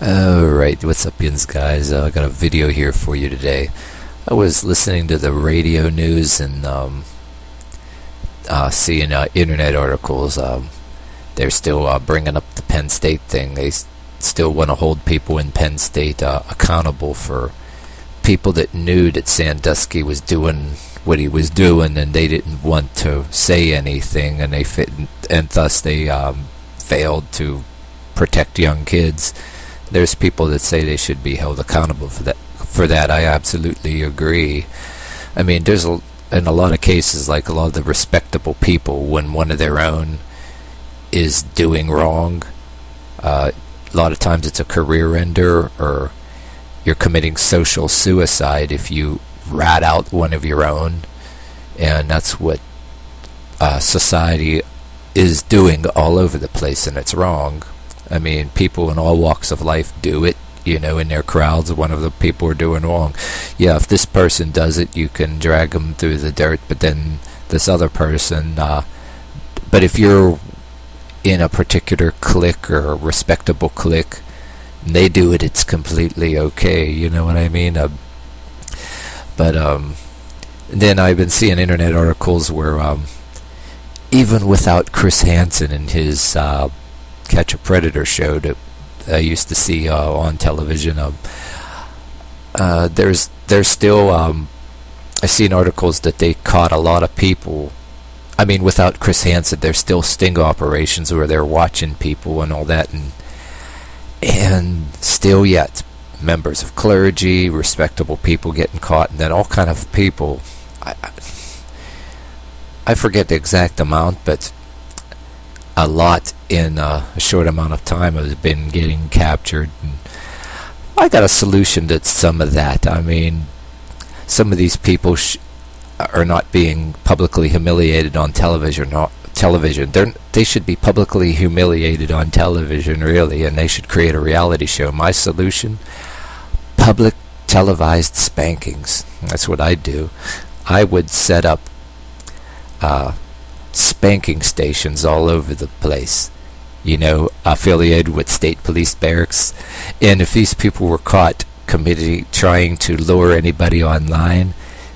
Alright, what's up, yins guys? I got a video here for you today. I was listening to the radio news and seeing internet articles. They're still bringing up the Penn State thing. They still want to hold people in Penn State accountable for people that knew that Sandusky was doing what he was doing, and they didn't want to say anything, and thus they failed to protect young kids. There's people that say they should be held accountable for that. I absolutely agree. I mean, in a lot of cases, like a lot of the respectable people, when one of their own is doing wrong, a lot of times it's a career ender, or you're committing social suicide if you rat out one of your own, and that's what society is doing all over the place, and it's wrong. I mean, people in all walks of life do it, in their crowds. One of the people are doing wrong. Yeah, if this person does it, you can drag them through the dirt, but then this other person, but if you're in a particular clique or a respectable clique, and they do it, it's completely okay, you know what I mean? Then I've been seeing internet articles where, even without Chris Hansen and his Catch a Predator show that I used to see on television, there's still I've seen articles that they caught a lot of people. I mean, without Chris Hansen, there's still sting operations where they're watching people and all that, and still yet members of clergy, respectable people getting caught, and then all kind of people. I forget the exact amount, but a lot in a short amount of time has been getting captured. And I got a solution to some of that. I mean, some of these people are not being publicly humiliated on television. They should be publicly humiliated on television, really, and they should create a reality show. My solution: public televised spankings. That's what I'd do. I would set up spanking stations all over the place, affiliated with state police barracks. And if these people were caught trying to lure anybody online,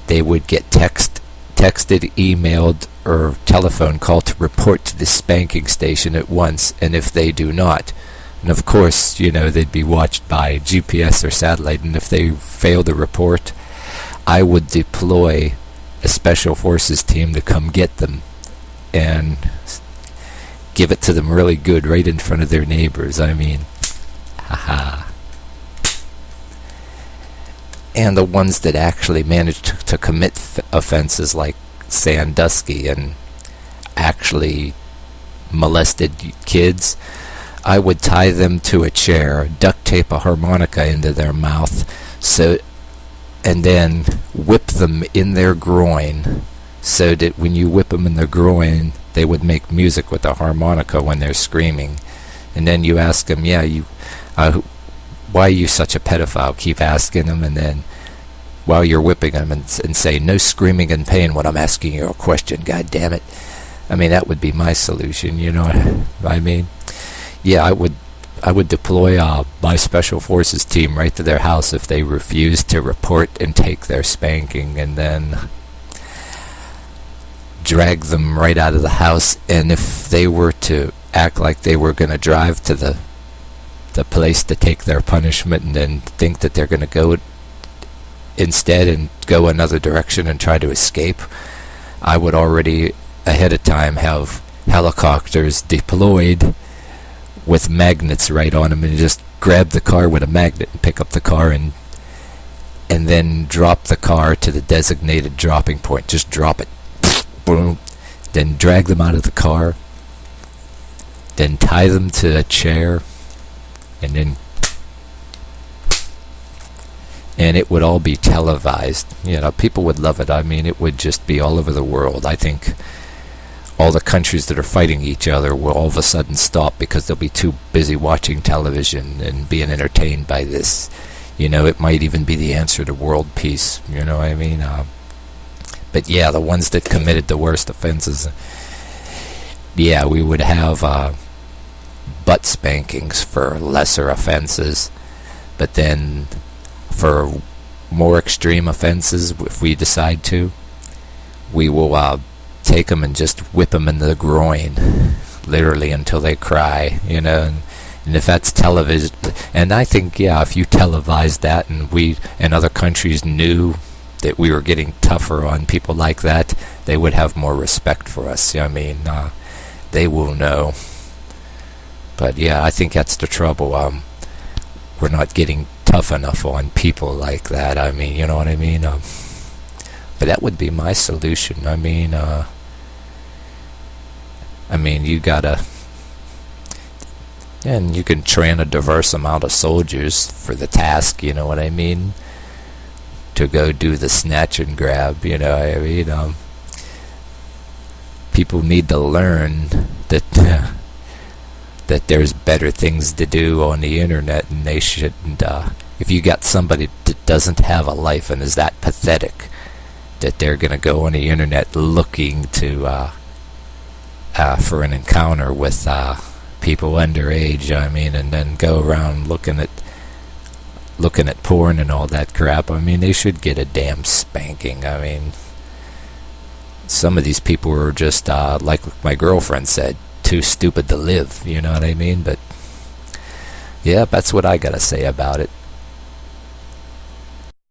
they would get texted, emailed, or telephone call to report to the spanking station at once. And if they do not, and of course, they'd be watched by GPS or satellite, and if they fail to report, I would deploy a special forces team to come get them and give it to them really good right in front of their neighbors. I mean, haha. And the ones that actually managed to commit offenses like Sandusky and actually molested kids, I would tie them to a chair, duct tape a harmonica into their mouth, and then whip them in their groin, so that when you whip them in the groin, they would make music with the harmonica when they're screaming. And then you ask them, why are you such a pedophile? Keep asking them, and then while you're whipping them, and say, no screaming in pain when I'm asking you a question, god damn it. I mean, that would be my solution, you know what I mean? Yeah, I would deploy my special forces team right to their house if they refuse to report and take their spanking, and then drag them right out of the house. And if they were to act like they were going to drive to the place to take their punishment, and then think that they're going to go instead and go another direction and try to escape, I would already ahead of time have helicopters deployed with magnets right on them, and just grab the car with a magnet and pick up the car, and then drop the car to the designated dropping point. Just drop it. Boom. Then drag them out of the car. Then tie them to a chair. And it would all be televised. People would love it. I mean, it would just be all over the world. I think all the countries that are fighting each other will all of a sudden stop because they'll be too busy watching television and being entertained by this. It might even be the answer to world peace. You know what I mean? But yeah, the ones that committed the worst offenses, yeah, we would have butt spankings for lesser offenses, but then for more extreme offenses, if we decide to, we will take them and just whip them in the groin, literally until they cry, you know. And if that's television, and I think, yeah, if you televised that and we and other countries knew that we were getting tougher on people like that, they would have more respect for us. I mean, they will know. But yeah, I think that's the trouble. We're not getting tough enough on people like that. I mean, you know what I mean? But that would be my solution. I mean, you gotta, and you can train a diverse amount of soldiers for the task. You know what I mean? To go do the snatch and grab. You know, I mean, people need to learn that. That there's better things to do on the internet, and they shouldn't. If you got somebody that doesn't have a life and is that pathetic, that they're gonna go on the internet looking to for an encounter with people underage, I mean, and then go around looking at porn and all that crap. I mean, they should get a damn spanking. I mean, some of these people are just like my girlfriend said, too stupid to live, you know what I mean? But yeah, that's what I gotta say about it.